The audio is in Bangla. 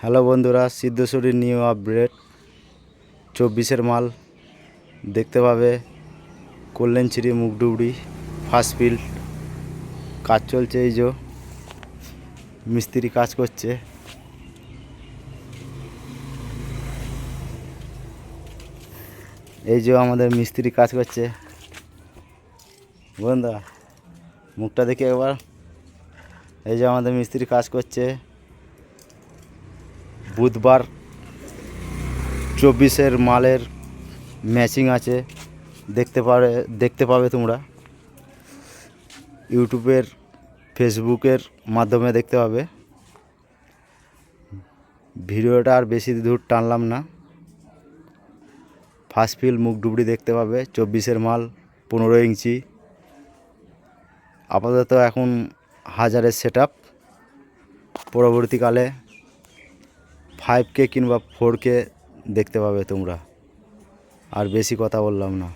হ্যালো বন্ধুরা, সিদ্ধেশ্বরীর নিউ আপডেট 24-এর মাল দেখতে পাবে। কল্যাণছিরি মুগডুবড়ি ফার্স্ট ফিল্ড কাজ চলছে। এই যে মিস্ত্রি কাজ করছে। এই যে আমাদের মিস্ত্রি কাজ করছে। বন্ধুরা মুখটা দেখে একবার। এই যে আমাদের মিস্ত্রি কাজ করছে। বুধবার 24-এর মালের ম্যাচিং আছে, দেখতে পাবে তোমরা ইউটিউবের ফেসবুকের মাধ্যমে দেখতে পাবে। ভিডিওটা আর বেশি দূর টানলাম না। ফার্স্ট ফিল্ড মুগডুবড়ি দেখতে পাবে। 24-এর মাল 15 ইঞ্চি। আপাতত এখন 1000-এর সেট আপ। পরবর্তীকালে 5K কিংবা 4K দেখতে পাবে তোমরা। আর বেশি কথা বললাম না।